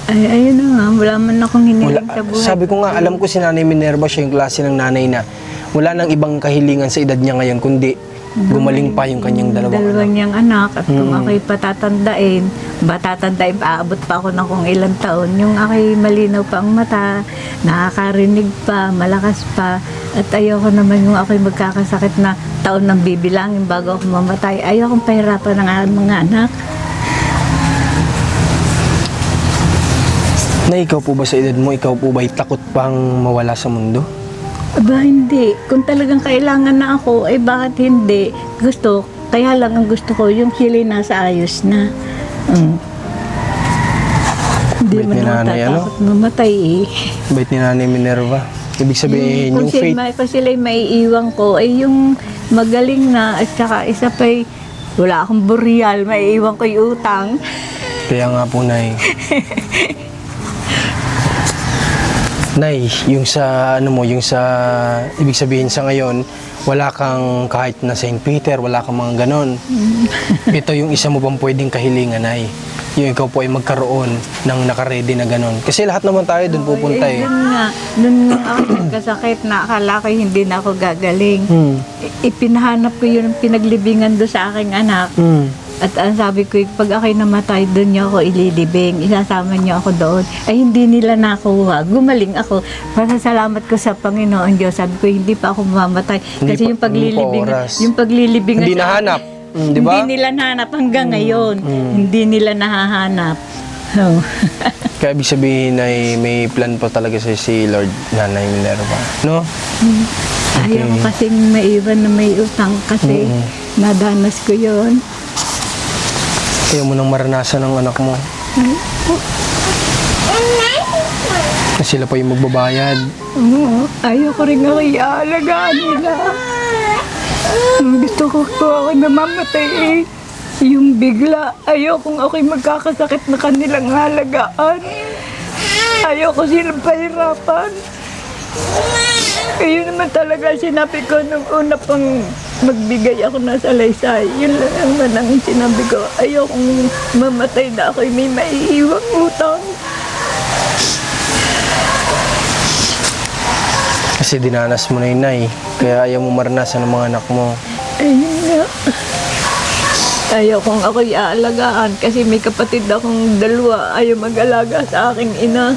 Ay, ayun na nga, wala man akong hiniling sa buhay. Sabi ko nga, alam ko si Nanay Minerva, siya yung klase ng nanay na wala nang ibang kahilingan sa edad niya ngayon, kundi gumaling pa yung kanyang dalawang niyang anak. At kung ako'y patatandain, aabot pa ako ng kung ilang taon. Yung ako'y malinaw pa ang mata, nakakarinig pa, malakas pa. At ayoko naman yung ako'y magkakasakit na taon ng bibilangin bago ako mamatay. Ayokong pahirapan ng aking mga anak. Na ikaw po ba sa edad mo, ikaw po ba'y takot pang mawala sa mundo? Aba, hindi. Kung talagang kailangan na ako, bakit hindi? Kaya lang ang gusto ko, yung sila nasa ayos na. Hindi Bait man ni ako nanay, tatakot mamatay Bait ni Nanay Minerva. Ibig sabihin, yung faith... Kung sila'y maiiwan ko, yung magaling na, at saka isa pa'y wala akong buryal, maiiwan ko yung utang. Kaya nga po, Nay. Nay, yung sa ibig sabihin sa ngayon, wala kang kahit na St. Peter, wala kang mga ganon. Ito yung isa mo bang pwedeng kahilingan, Nay. Yung ikaw po ay magkaroon ng nakaredy na ganon. Kasi lahat naman tayo doon pupunta Yun nga, nung ako nagkasakit na akala ko hindi na ako gagaling. Ipinahanap ko yung pinaglibingan doon sa aking anak. At ang sabi ko, pag ako'y namatay, doon niyo ako ililibing. Isasama niyo ako doon. Ay, hindi nila nakuha. Gumaling ako. Pasasalamat ko sa Panginoon Diyos. Sabi ko, hindi pa ako mamamatay. Kasi yung paglilibing Hindi nahanap. Di ba? Hindi nila nahanap hanggang ngayon. Hindi nila nahahanap. Kaya ibig sabihin ay may plan pa talaga si Lord, Nanay Minerva. No? Ayaw ko kasing maiwan na may utang kasi nadanas ko yon. Ayaw mo nang maranasan ng anak mo. Na sila pa yung magbabayad. Oo, ayaw ko rin ako iaalagaan nila. Gusto ko ako namamatay yung bigla. Ayaw kung ako'y magkakasakit na kanilang halagaan. Ayaw ko silang pahirapan. Yun naman talaga sinabi ko nung una pang magbigay ako na sa laysay. Yun lang naman ang sinabi ko. Ayaw kong mamatay na ako'y may maiiwang utang. Kasi dinanas mo na yun, Nay. Kaya ayaw mo maranasan ng mga anak mo. Ayun nga. Ayaw kong ako'y aalagaan kasi may kapatid akong dalawa. Ayaw mag-alaga sa aking ina.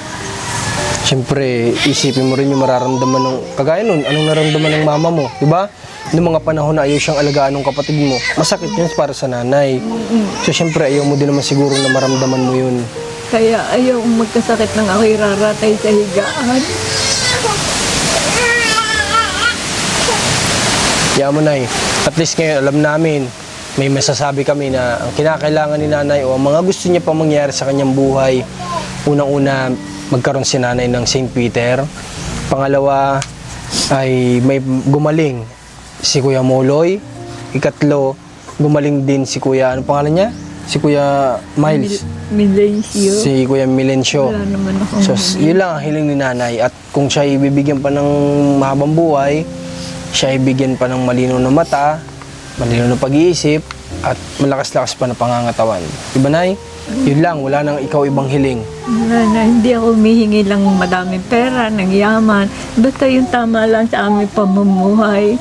Siyempre, isipin mo rin yung mararamdaman ng... Kagaya nun, anong naramdaman ng mama mo, di ba? Noong mga panahon na ayaw siyang alagaan ng kapatid mo, masakit yun para sa nanay. So, siyempre, ayaw mo din naman siguro na maramdaman mo yun. Kaya ayaw kong magkasakit ng ako'y raratay sa higaan. Kaya mo, Nay. At least ngayon, alam namin, may masasabi kami na ang kinakailangan ni nanay o ang mga gusto niya pang mangyari sa kanyang buhay, unang-una, magkaroon si nanay ng St. Peter. Pangalawa ay may gumaling si Kuya Moloy. Ikatlo, gumaling din si Kuya, ano pangalan niya? Si Kuya Miles. Milencio. Si Kuya Milencio. Wala naman akong So, yun lang ang hiling ni nanay. At kung siya ibibigyan pa ng mahabang buhay, siya ibigyan pa ng malinaw na mata, malinaw na pag-iisip, at malakas-lakas pa na pangangatawan. Diba, Nay? Yun lang, wala nang ikaw ibang hiling. Wala na, hindi ako humihingi lang madaming pera, ng yaman. Basta yung tama lang sa aming pamumuhay.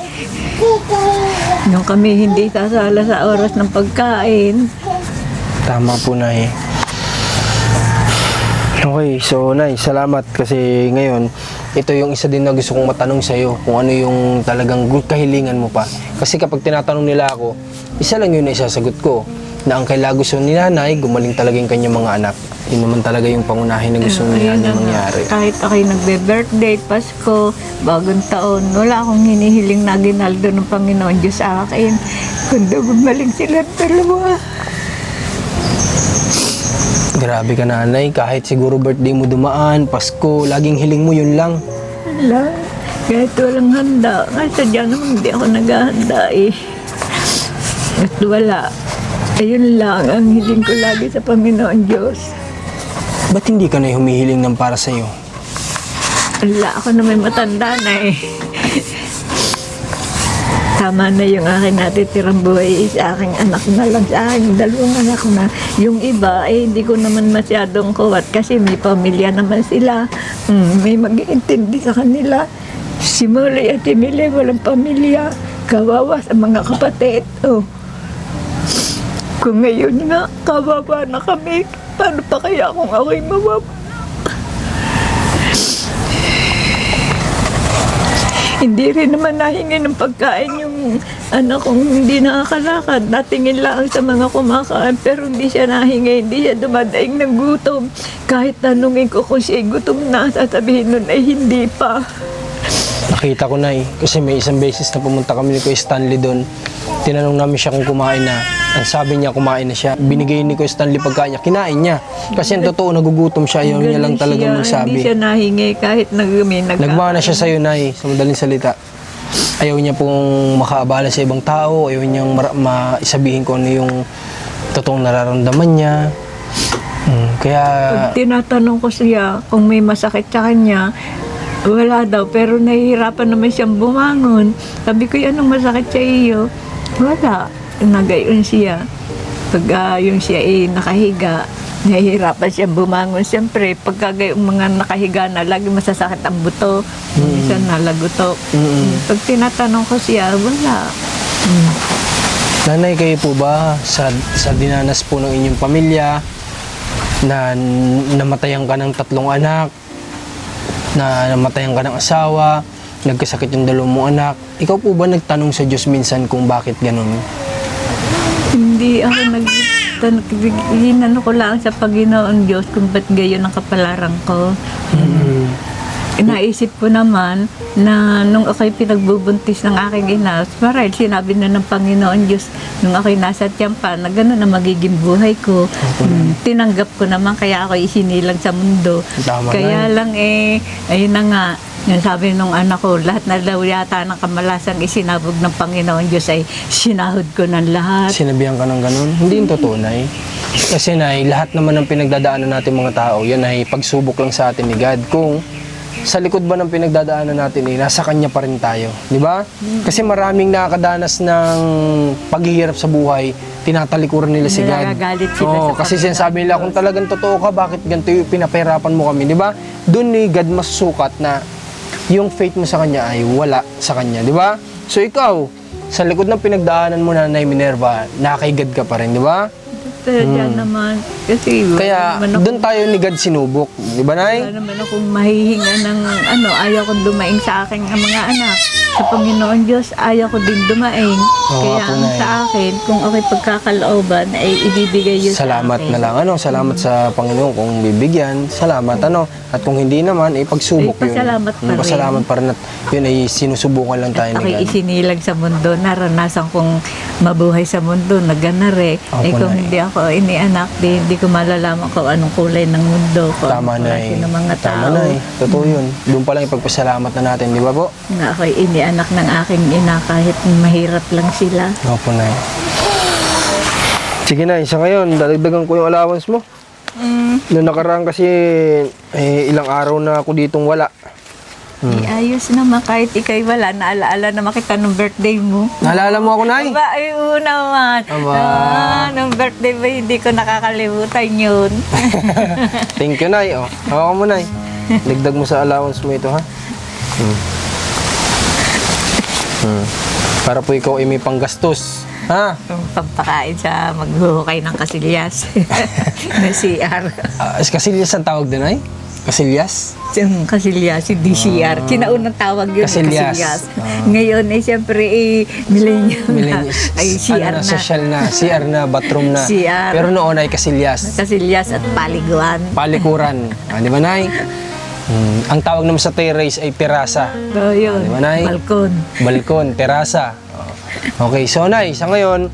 Nung kami hindi sasala sa oras ng pagkain. Tama po, Nay. Okay, so Nay, salamat kasi ngayon, ito yung isa din na gusto kong matanong sa'yo kung ano yung talagang kahilingan mo pa. Kasi kapag tinatanong nila ako, isa lang yun na isasagot ko, na ang kailangan gusto ni nanay, gumaling talaga yung kanyang mga anak. Yun naman talaga yung pangunahin na gusto ni nanay mangyari. Kahit ako'y nagbe-birthday, Pasko, bagong taon, wala akong hinihiling na ginaldo ng Panginoon Diyos sa akin. Kundi gumaling sila dalawa. Grabe ka, nanay, kahit siguro birthday mo dumaan, Pasko, laging hiling mo yun lang. Wala. Kahit walang handa. Kasi dyan naman hindi ako naghahanda eh. At wala. Ayun lang ang hiling ko lagi sa Panginoon Diyos. Ba't hindi ka na humihiling ng para sa'yo? Wala ako na may matanda na eh. Tama na yung aking natitirang buhay sa aking anak na lang, sa aking dalawang anak na. Yung iba, hindi ko naman masyadong kuwat kasi may pamilya naman sila. May mag-iintindi sa kanila. Si Molly at Emily, walang pamilya. Kawawa sa mga kapatid. Oh. Kung ngayon nga, kawawa na kami, paano pa kaya kung ako'y mawawala? Hindi rin naman nahingi ng pagkain yung anak kong hindi nakakalakad. Natingin lang sa mga kumakain pero hindi siya nahingi, hindi siya dumadaing ng gutom. Kahit tanungin ko kung siya gutom na, sasabihin nun ay hindi pa. Nakita ko, Nay, kasi may isang beses na pumunta kami ni Kuya Stanley doon. Tinanong namin siya kung kumain na. Ang sabi niya, kumain na siya. Binigay ni Kuya Stanley pagkain niya, kinain niya. Kasi ang totoo, nagugutom siya. Ayaw niya lang talaga Ganun siya, magsabi. Hindi siya nahingi kahit Nagmana siya sa'yo, Nay, sa madaling salita. Ayaw niya pong makaabala sa ibang tao. Ayaw niyang maisabihin kung ano yung totoong nararamdaman niya. Kaya... Pag tinatanong ko siya kung may masakit sa kanya, wala daw, pero nahihirapan naman siyang bumangon. Sabi ko, anong masakit sa iyo? Wala. Nagayon siya. Pag yung siya nakahiga, nahihirapan siyang bumangon. Siyempre, pagka yung mga nakahiga na, lagi masasakit ang buto. Minsan nalagutok. Pag tinatanong ko siya, wala. Nanay, kayo po ba sa dinanas po ng inyong pamilya na namatayan ka ng 3 anak, na namatayan ka ng asawa, nagkasakit yung 2 mong anak, ikaw po ba nagtanong sa Diyos minsan kung bakit ganun? Hindi ako hinano ko lang sa Panginoon Diyos kung ba't gayon ang kapalaran ko. Naisip ko naman na nung ako'y pinagbubuntis ng aking ina, marahil sinabi na ng Panginoon Diyos nung ako'y nasa tiyampa na gano'n na magiging buhay ko. Tinanggap ko naman kaya ako isinilang sa mundo. Tama Kaya na. lang ayun na nga, yung sabi nung anak ko, lahat na daw yata ng kamalasang isinabog ng Panginoon Diyos ay sinahod ko ng lahat. Sinabihan ka ng ganun? Hindi yung totoo, Nay. Kasi, Nay, lahat naman ng pinagdadaanan natin mga tao, yan ay pagsubok lang sa atin ni God. Kung sa likod ba ng pinagdadaanan natin nasa Kanya pa rin tayo. Di ba? Kasi maraming nakakadanas ng paghihirap sa buhay, tinatalikuran nila si God. Nagagalit sila sa Kasi Panginoon sinasabi nila, Diyos. kung talagang totoo ka, bakit ganito yung pinapahirapan mo kami? Di ba? Doon ni God masusukat na yung faith mo sa Kanya ay wala sa Kanya. Di ba? So ikaw, sa likod ng pinagdaanan mo, Nanay Minerva, nakaigad ka pa rin. Di ba? Kaya dyan naman, kasi Kaya doon tayo ni God sinubok. Di ba, Nay? wala naman akong mahihinga ng ayaw kong dumaing sa aking mga anak. Sa Panginoon Diyos, ayaw ko din dumaing. Oo Kaya nga po, ang Nay. sa akin, kung ako'y pagkakalooban, ay ibibigay yun Salamat sa akin. na lang. Salamat sa Panginoon kung bibigyan. Salamat, At kung hindi naman, pagsubok Ay, pasalamat pa rin. Pasalamat pa rin. At yun ay sinusubukan lang tayo At ni ako'y God. isinilag sa mundo, naranasan kong mabuhay sa mundo, naganare. Opo, Kung Nay. hindi ako inianak, hindi ko malalaman kung anong kulay ng mundo ko. Tama na Klase ng mga Tama tao. na Totoo yun. Doon pa lang ipagpasalamat na natin, di ba po? Na ako'y inianak ng aking ina kahit mahirap lang sila. Opo, Nay. Sige, Nay. Sa ngayon, dadagdagan ko yung allowance mo. Noong nakaraan kasi, ilang araw na ako ditong wala. Ayos naman kahit ikay wala, naalaala naman kita nung birthday mo. Naalala mo ako, Nay? Aba, ay oo naman. Aba. Nung birthday ba, hindi ko nakakalimutan yun. Thank you, Nay. Oh, hawakan mo, Nay. Dagdag mo sa allowance mo ito, ha? Para po ikaw ay may panggastos. Ha? Yung pampakain sa maghuhukay ng kasilyas. na CR. Kasilyas ang tawag din, Nay? Kasilyas? Yung kasilyas, si DCR. Kinaunang tawag yun, Kasilyas. kasilyas. Ngayon, siyempre, millennium na. Millennials. Ay, CR ano na. social na. CR na, bathroom na. CR. Pero noon ay kasilyas. Kasilyas at paliguan. Palikuran. Di ba, Nay? Ang tawag naman sa terrace ay terasa. So, yun. Di ba, Nay? Balkon. Balkon, terasa. Okay, so Nay, sa ngayon,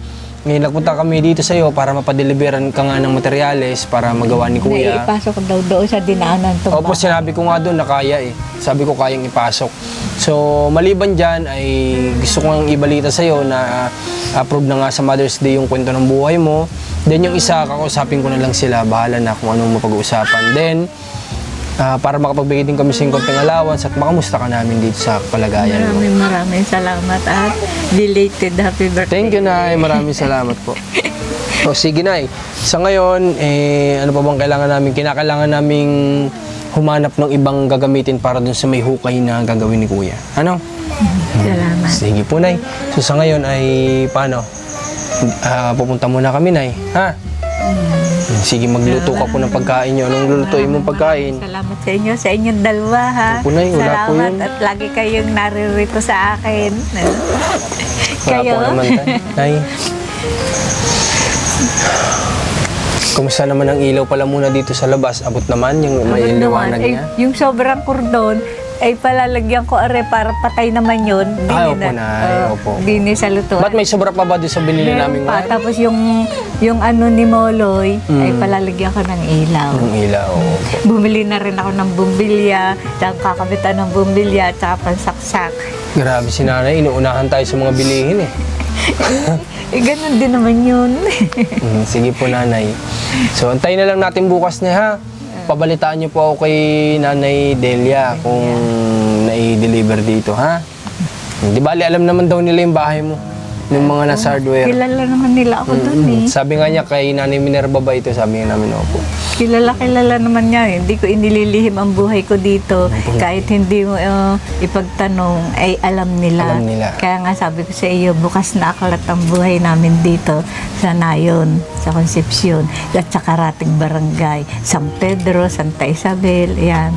nagpunta kami dito sa iyo para mapadeliveran ka nga ng materyales para magawa ni Kuya. Naipasok daw doon sa dinaanan itong Opo, sinabi ko nga doon na kaya eh. Sabi ko kayang ipasok. So, maliban dyan ay gusto ko nga ibalita sa iyo na approve na nga sa Mother's Day yung kwento ng buhay mo. Then yung isa, kakausapin ko na lang sila. Bahala na kung anong mapag-uusapan. Then, para makapagbigay din kami sa konting allowance at makamusta ka namin dito sa kalagayan mo. Maraming salamat at belated happy birthday. Thank you, Nay. Maraming salamat po. O, sige, Nay. Sa ngayon, ano pa bang kailangan namin? Kinakailangan naming humanap ng ibang gagamitin para dun sa may hukay na gagawin ni Kuya. Ano? Salamat. Sige po, Nay. So, sa ngayon ay paano? Pupunta muna kami, Nay. Ha? Sige, magluto ka po ng pagkain nyo. Anong lulutuin mong pagkain? Salamat sa inyo, sa inyong dalawa ha. Opo, Nay. Wala po Salamat yun. at lagi kayong naririto sa akin. Wala po naman, Nay. Kumusta naman ang ilaw pala muna dito sa labas? Abot naman yung may liwanag niya? Yung sobrang kordon, ay palalagyan ko are para patay naman yun. Ay, opo, Nay. Opo. Dini sa lutuan. Ba't may sobra pa ba doon sa binili Meron namin pa. ngayon? Tapos yung ano ni Moloy, ay palalagyan ko ng ilaw. Yung ilaw, opo. Bumili na rin ako ng bumbilya, tsaka kakabitan ng bumbilya, tsaka pansaksak. Grabe si Nanay, inuunahan tayo sa mga bilihin eh. Ganun din naman yun. Sige po, Nanay. So, antayin na lang natin bukas na ha. Pabalitaan niyo po ako kay Nanay Delia kung nai-deliver dito, ha? Di bali, alam naman daw nila yung bahay mo. Yung mga nasa hardware. Kilala naman nila ako dun eh. Sabi nga niya kay Nanay Minerva ba ito? Sabi nga namin, opo. Kilala naman niya. Hindi ko inililihim ang buhay ko dito. Kahit hindi mo ipagtanong, ay alam nila. Alam nila. Kaya nga sabi ko sa iyo, bukas na aklat ang buhay namin dito sa Nayon, sa Concepcion, at sa Karatig Barangay, San Pedro, Santa Isabel, yan.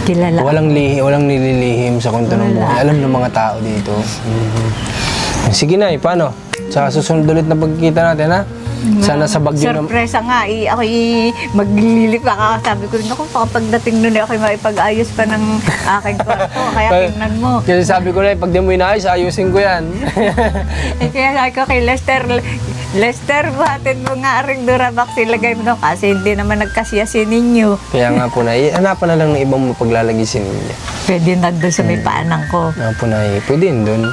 Kilala. Walang nililihim sa kwento ng buhay. Alam ng mga tao dito. Sige na, paano? Sa susunod ulit na pagkikita natin, ha? Sana sa Bagyo na... Sorpresa nga, ako maglilip ka. Sabi ko, naku, pagdating nun, ako maipag-ayos pa ng aking kwarto. Kaya tingnan mo. Kasi sabi ko na, pag di mo inaayos, ayusin ko yan. Kaya sabi ko kay Lester, buhatin mo nga ring Durabox, ilagay mo doon. Kasi hindi naman nagkasyasin ninyo. Kaya nga po na, hanapan na lang ng ibang mapaglalagay si ninyo. Pwede na doon sa may paanang ko. Nga po na, pwede yun doon.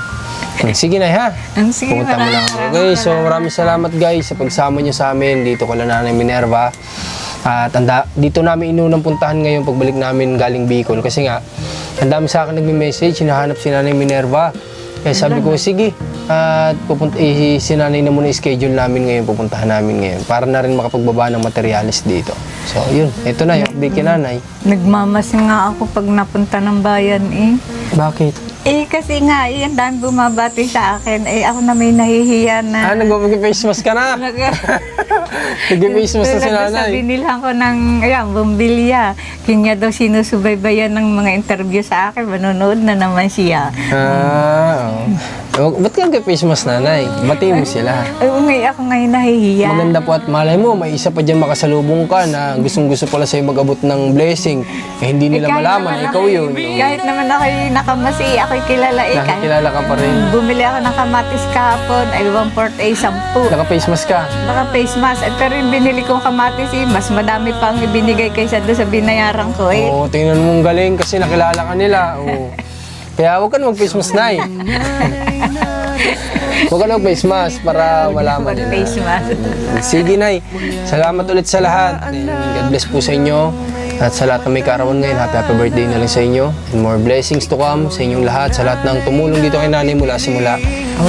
Sige na, ha? Sige, Pumunta mo lang ako. Okay, so maraming salamat guys sa pagsama nyo sa amin dito kala Nanay Minerva. At dito namin inunang puntahan ngayon pagbalik namin galing Bicol. Kasi nga, ang dami sa akin nagme-message, hinahanap si Nanay Minerva. Kaya sabi ko, sige, at si Nanay na muna schedule namin ngayon, pupuntahan namin ngayon. Para na rin makapagbaba ng materialis dito. So, yun. Ito na yung update kay Nanay. Nagmamas nga ako pag napunta ng bayan eh. Bakit? Kasi nga, yan dami bumabati sa akin. Ako na may nahihiya na. Nag-face mask ka na? Nag-face mask na si Nanay. Binilhan ko ng, bumbilya. Kanya daw sinusubaybayan ng mga interview sa akin. Manonood na naman siya. Ba't ka nag-face mask, Nanay? Batiin mo sila. Ako ngayon nahihiya. Maganda po at malay mo, may isa pa dyan makasalubong ka na gustong-gusto pala sa'yo mag-abot ng blessing. Hindi nila malaman, ikaw yun. Kahit naman ako nakamasi, ako ako'y kilala eh. Nakikilala ka pa rin. Bumili ako ng kamatis kahapon, ay 1/4 ay 10. Naka-face mask ka. Naka face mask. At pero yung binili kong kamatis eh, mas madami pang ibinigay kaysa doon sa binayaran ko eh. Oo, tingnan mo ang galing kasi nakilala ka nila. Oo. Kaya huwag ka na mag-face mask, Nay. Huwag ka na mag-face mask para malaman nila. Face mask. Sige, Nay. Salamat ulit sa lahat. And God bless po sa inyo. At sa lahat na may kaarawan ngayon, happy birthday na lang sa inyo. And more blessings to come sa inyong lahat. Sa lahat ng tumulong dito kay Nanay mula simula.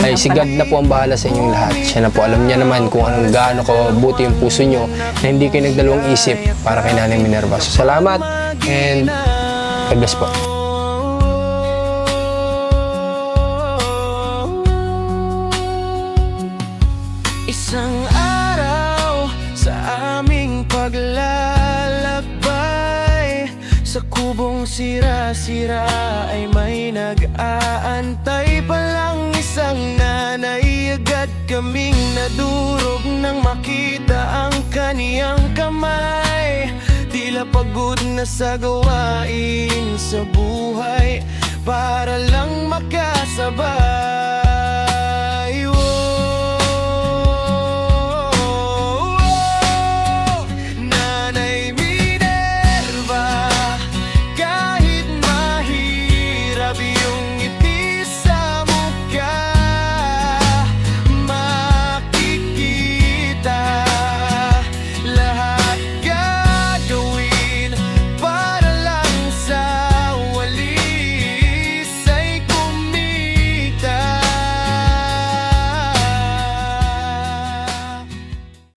Ay si God na po ang bahala sa inyong lahat. Siya na po, alam niya naman kung anong gaano kabuti yung puso nyo na hindi kayo nagdalawang isip para kay Nanay Minerva. So salamat and God bless po. Isang araw sa aming paglalakbay, sa kubong sira-sira ay may nag-aantay palang isang nanay. Agad kaming nadurog nang makita ang kaniyang kamay. Tila pagod na sa gawain sa buhay para lang makasabay.